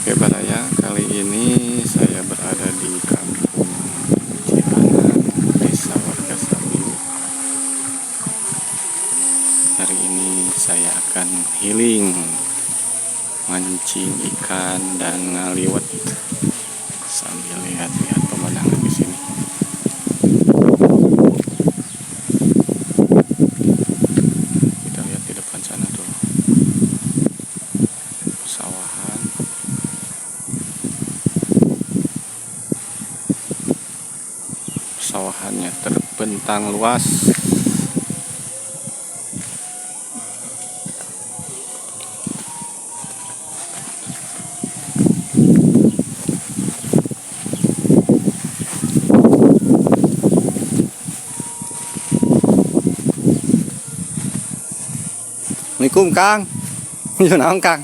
Oke Baraya, kali ini saya berada di Kampung Cilanang, Desa Wargasaluyu. Hari ini saya akan healing, mancing ikan dan ngaliwat sambil lihat-lihat pemandangan di sini. Kita lihat di depan sana tuh, sawahan. Sawahannya terbentang luas. Assalamualaikum Kang. Yo naon Kang?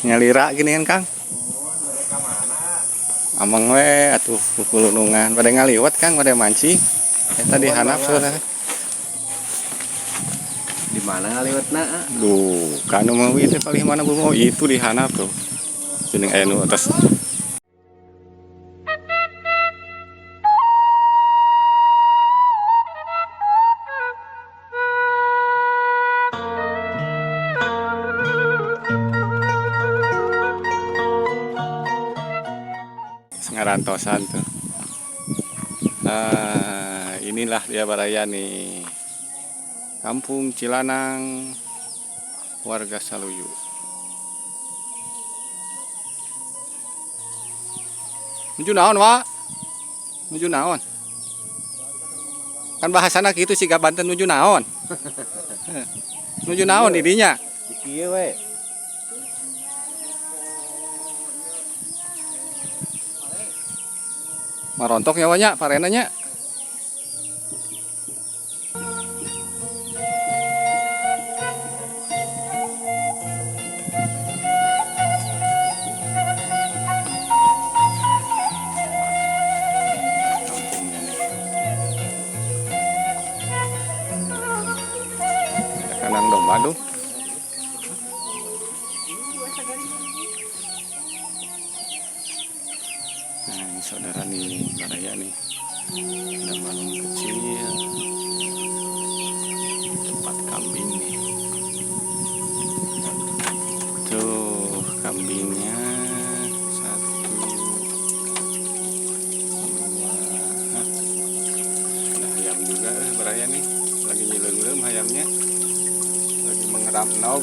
Nyalira gini kan Kang? Amang we atuh pulunungan pada ngaliwat Kang, pada mancing. Eta di handap saudara. Di mana ngaliwatna? Duh, kanu mau itu paling mana bu mau itu di handap tuh. Jeneng aya nu atas. Ngarantosan tuh. Inilah dia Baraya nih. Kampung Cilanang, Wargasaluyu. Nuju naon, Wak? Nuju naon? Kan bahasana kitu siga Banten nuju naon. Nuju naon didinya? Di kieu we. Marontok nyawanya, parenanya. Kampungnya nih. Ada kandang domba tuh. Nah ini saudara nih, Baraya nih. Ada balon kecil. Tempat kambing nih. Tuh kambingnya. Satu, dua. Ada ayam juga Baraya nih. Lagi nyilem-lem ayamnya. Lagi mengeram nog.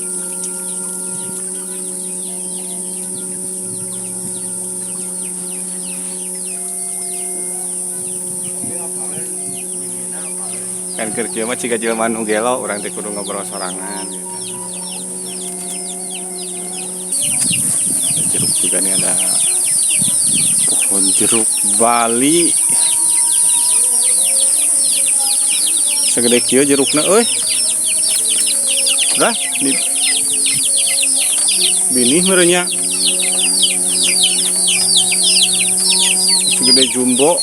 Kan keur kieu mah ciga jelema nu gelo, urang teh kudu ngobrol sorangan gitu. Ada jeruk juga nih, ada pohon jeruk Bali. Segede kieu jerukna euy. Dah di binih merenya. Segede jumbo.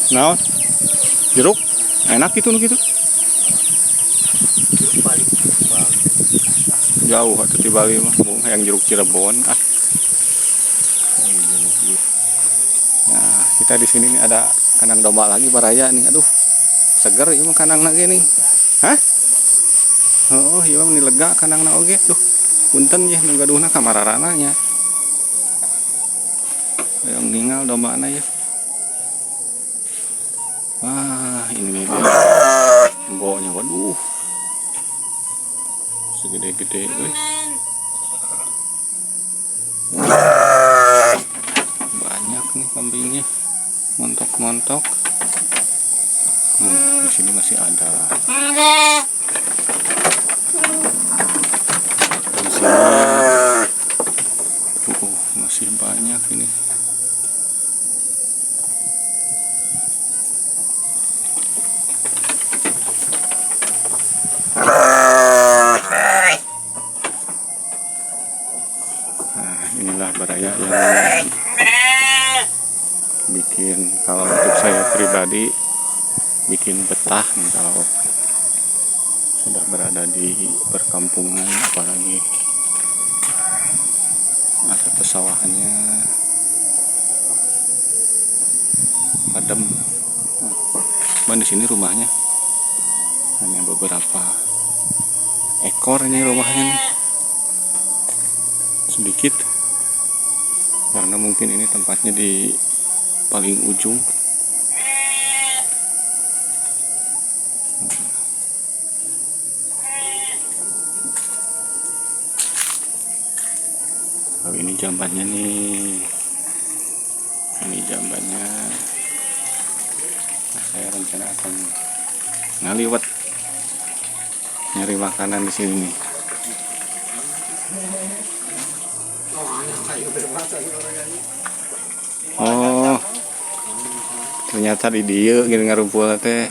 Naon? Jeruk? Enak gitu nu gitu. Jauh atuh di Bali mah, yang jeruk Cirebon ah. Nah, kita di sini nih ada kandang domba lagi Baraya nih. Aduh. Seger ieu mah kandang lagi nih. Hah? Oh, ieu mah lega kandangna oge. Duh. Punten ya nu gaduhna kamararana nya. Yang ninggal dombana ya. Wah, ini nih dia. Emboknya, waduh. Segede-gede, euy. Banyak nih kambingnya. Montok-montok. Di sini masih ada. Di sini. Masih banyak ini. Inilah Baraya yang bikin, kalau untuk saya pribadi bikin betah nih kalau sudah berada di perkampungan, apalagi ada pesawahannya adem. Cuman di sini rumahnya hanya beberapa ekor, ini rumahnya nih. Sedikit karena mungkin ini tempatnya di paling ujung. Oh, ini jambannya nih, ini jambannya. Nah, saya rencana akan ngaliwat nyari makanan di sini nih. Oh, ternyata di dia gini ngarumpul teh.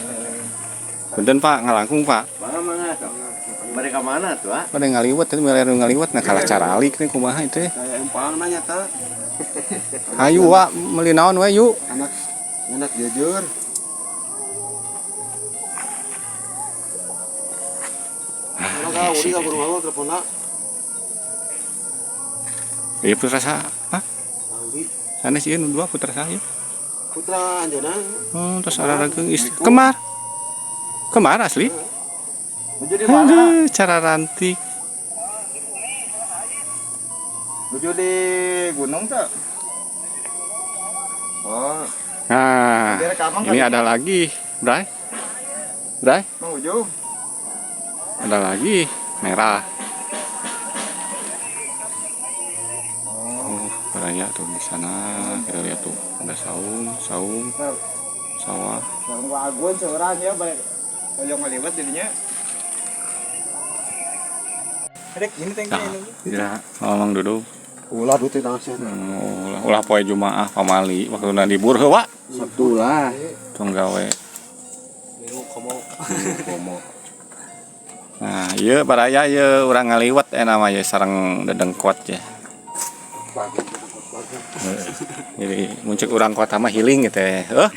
Benten Pak, ngalangkung Pak. Mana mereka mana tuh? Pada ngaliwat tadi meleru ngaliwat, nah kalah cara alik nih kumaha itu. Saya empang nanya tuh. Ayo Wak, meuli naon we yuk. Anak jujur. Iya putra saya. Hah? Sana sih dua putra saya. Putra Anjana. Terus ada lagi istri. Kemar asli. Menuju di mana? Aduh, cara rantik. Menuju di gunung tuh. Oh, Nah, ini ada lagi, Bray. menuju. Ada lagi merah. Oh, beraya tuh di sana. Kita lihat tuh, ada saung, sawah. Sareng wagun seurang ya balik. Koyong ngaliwat jadinya. Rek, ini tengknya ini. Ya, ngomong duduk. Ulah duti nasi. Ulah poe Jumaah pamali waktu libur heula. Sabtu lah. Tong gawe. Minggu komo. Nah, ieu baraya ieu urang ngaliwat nama ya sareng dedengkot ya. Jadi muncul urang kota mah healing gitu ya.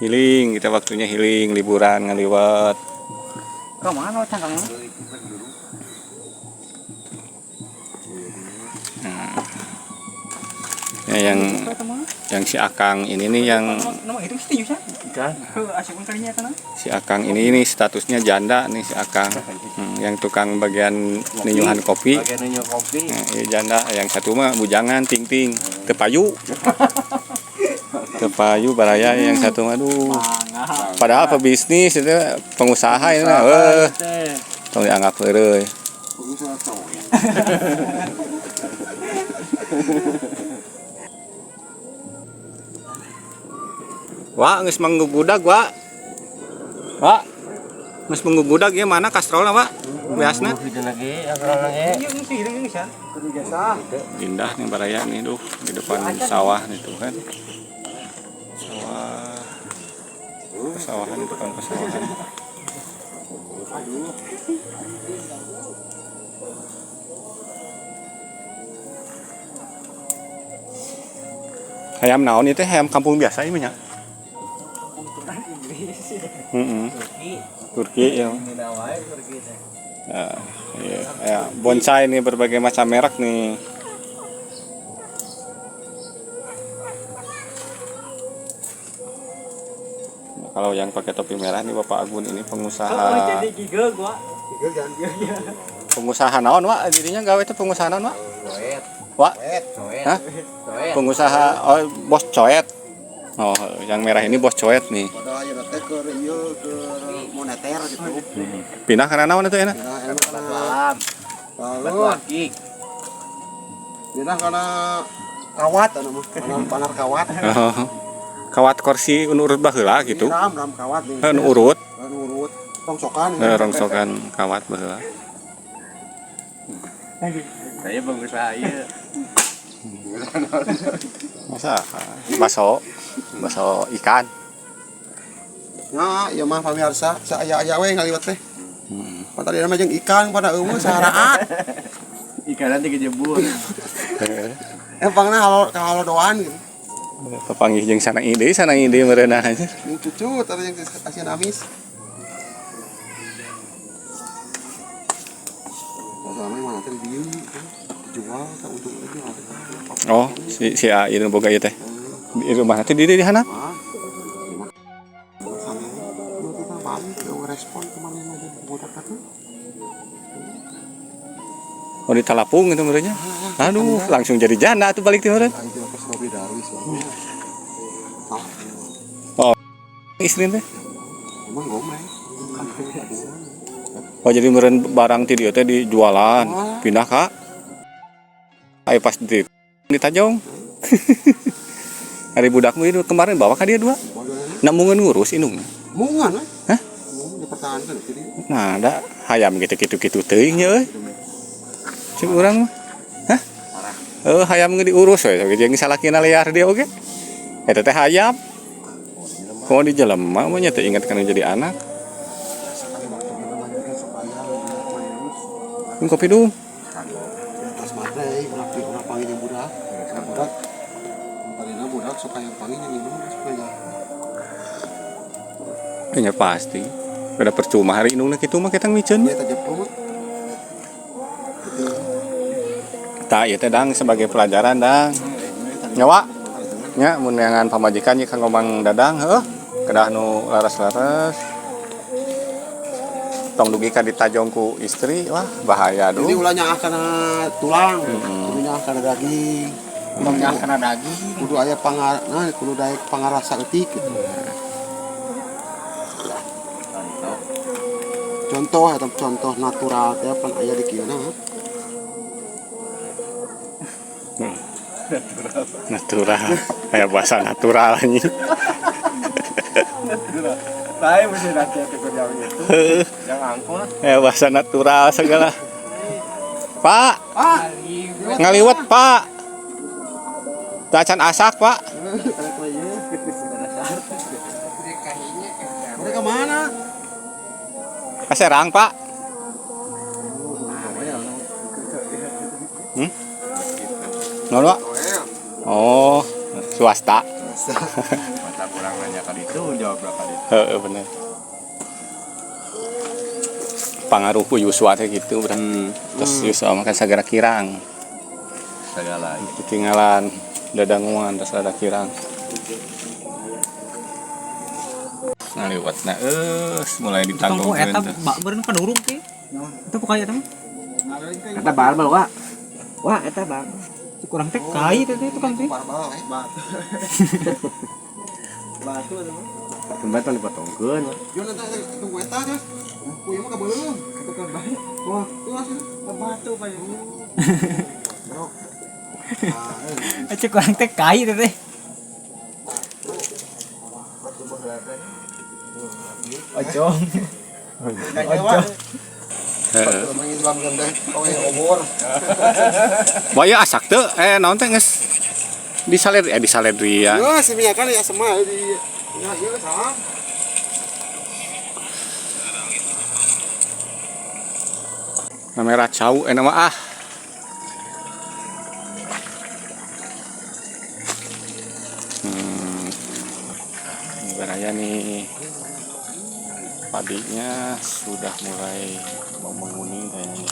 Healing, kita waktunya healing, liburan ngaliwat. Kemana cangkang? Ya, yang si Akang ini nih yang si Akang ini statusnya janda nih si Akang. Yang tukang bagian ninyuhan kopi. Nah, ya janda, yang satu mah bujangan ting tepayu. Tepayu baraya, yang satu mah aduh. Padahal pebisnis itu pengusaha ini tong dianggap heureuy. Wak, geus manggugudag, Wak. Wak. Geus manggugudag ya mana kastrolna, Wak? Beasna. Indah nih baraya nih, duh, di depan sawah nih tuh kan. Sawah. Pesawahan, depan pesawahan. Hayam naon itu hayam kampung biasa ini banyak. Turki ya. Ya, bonsai nih berbagai macam merek nih. Kalau yang pakai topi merah nih Bapak Agun ini pengusaha. Pengusaha naon Wak? Dirinya gawe itu pengusaha naon Wak? Wak? Hah? Pengusaha bos coet. Oh, yang merah ini bos coet nih. Moneter gitu. Pindah karena naon itu enak? Pindah karena kawat panar kawat. Oh. Kawat kursi urut baheula gitu. Ram kawat nih. Urut. Rongsokan. Rongsokan kawat baheula. Saya pengusaha ieu. Masa baso ikan. Ya, ieu mah pamirsa, saaya-aya we ngaliwat teh. Tadi nama jeung ikan pada eueuh saharaat. Ikan nanti kejebur. Empangna kalau doan gitu. Papanggih jeung sana ide mereunah aja. Cucu tadi yang Asian Amis. tadi dia dijual tak untuk lagi Oh, si A ini boga ieu teh. Di rumah nanti di handap. sana kita balik ke respon kemana lagi budak itu. Oh di Talapung itu merenya. Aduh, langsung jadi janda tuh balik timur. Itu pas Robi Darwis Istri teh. emang gomeng. Oh jadi meureun barang ti dieu teh dijualan, pindah ka aya pas di Tajong. Hari budakmu itu kemarin bawa ka dia dua. Nak mungeun ngurus indung. Mungan Hah? Mungan dipertahankan jadi. Nah, ada hayam gitu-gitu teuing nya euy. Cik urang mah. Hah? Hayam ge diurus we, jeung salakina liar dia oge. Eta teh hayam. Kok di jelema mah nya teh ingat kana jadi anak. Kopi dong. Pas materi ulah panggil budak. Budak. Palingna budak supaya panggil minum supaya. Ya pasti. Kada percuma hari indungna kitu mah kita miceun. Dia tajep mah. Tah ieu teh dang sebagai pelajaran dang. Nyawa. Nya mun neangan pamajikan nya ka ngomong dadang heuh. Kedah nu laras-laras. Tong dugi ka ditajong ku istri, wah bahaya Jadi duh. ulah nyaah kana tulang, kudu nyaah kana daging. Udah nyaah kana daging. Kudu aya kudu daek pangarasa eutik gitu. Contoh atau contoh natural teh pan aya di kieu Natural. Kayak bahasa natural anjing. Saya mesti nanti aku jauh gitu. Jangan angkol. Bahasa natural segala. Pak, Ah, ngaliwat Pak. Dacan asak Pak. mereka mana? Kaserang Pak. Naon Pak? Oh, swasta. Mata kurang nanya kali itu jawab berapa kali. Heeh bener. Pangaruh ku Yuswa teh gitu berarti. Terus Yuswa mah kan sagara kirang. Segala. Ketinggalan dadanguan terus ada kirang. Ngaliwatna mulai ditanggung. Tunggu eta bak beureun ka durung teh. Eta pokoknya eta mah. Kata barbel wa. Wah eta bang. Kurang teh kai teh tukang teh. Barbal Batu ada mah. Pembaton dipotongkeun. Yo nanti tunggu eta aja. Kuy mah kabeuleuh. Tukang bae. Wah, tuh asli. Batu bae. Bro. Cek kurang teh kai teh. Ojong. Ojong. Heeh. Mangin lam gandeh, kowe obor. Waya asak teu naon teh geus disaler ya. Yo, si Mia kan ya sama di ya ieu sama. Namanya racau nama ah. Ini baraya nih. Padinya sudah mulai mau menguning kayaknya.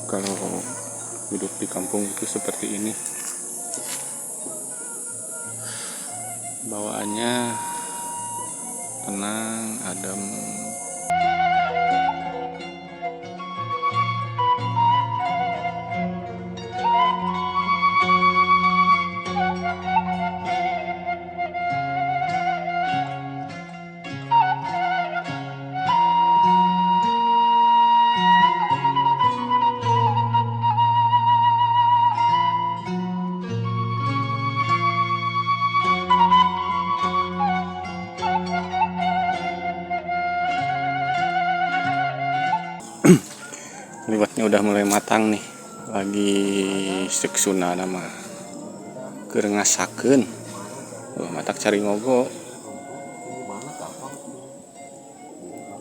Kalau hidup di kampung itu seperti ini, bawaannya tenang, adem. Liwatnya udah mulai matang nih, lagi seksuna nama kerengasakeun. Matak cari ngogo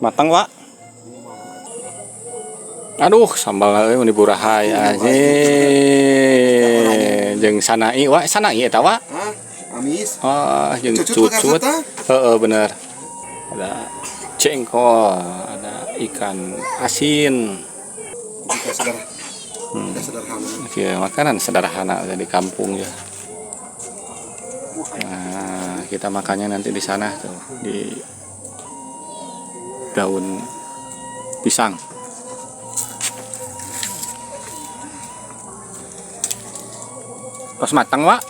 matang Pak. Aduh sambal ini burahai aja jeung sanai wa sanai eta wa. Hah? Amis. Jeung Cucut cucut. mah Heeh bener. Ada jengkol, ada ikan asin. Jika sederhana. Jika sederhana. Oke, makanan sederhana di kampung ya. Nah, kita makannya nanti di sana tuh di daun pisang. Pas matang, Wak.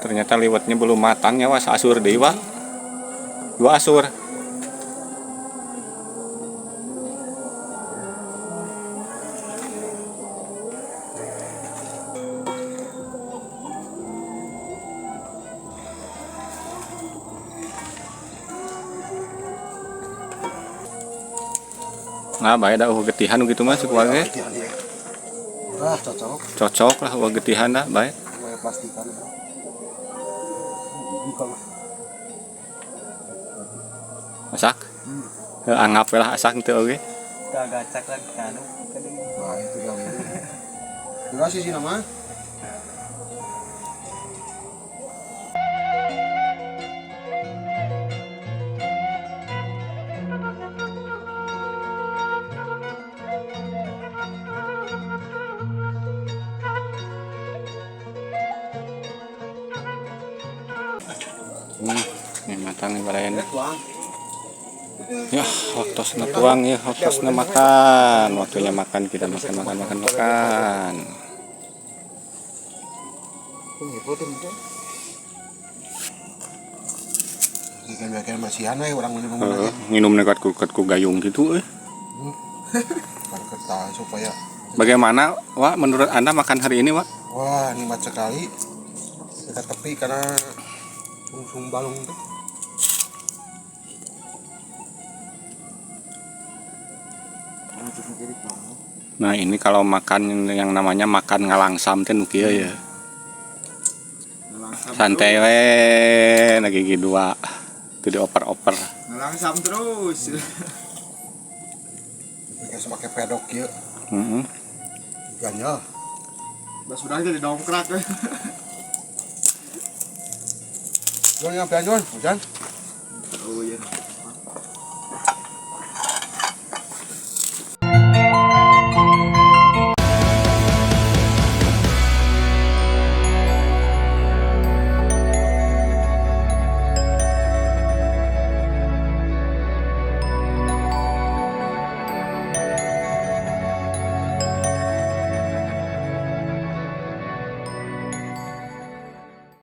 Ternyata liwetnya belum matang ya, Wak. Asur deui, Wak. 2 asur. Nah, bae da getihan gitu mah cek wae. Cocok. Cocok lah getihan dah bae. Kayak plastikan. Masak. Anggap we lah asak teu oge. Gagacak lagi kanu. Nah, itu dah. Terima kasih sih nama. Ini matang nih barayan. Ya, waktosna tuang ya, waktosna makan. Waktunya makan, kita makan. Ikan masihan we orang minum. Minum nekat ku gayung gitu Kan ketah supaya. Bagaimana, Wak, menurut Anda makan hari ini, Wak? Wah, nikmat sekali. Kita tepi karena sung balung tuh. Nah, ini kalau makan yang namanya makan ngalangsam teh nu kieu ya. Santai we lagi dua. Itu dioper-oper. Ngalangsam terus. Bikin pakai pedok kieu. Heeh. Ikannya. Bas sudah jadi dongkrak. Jon ngapain Jon? Hujan? Oh iya.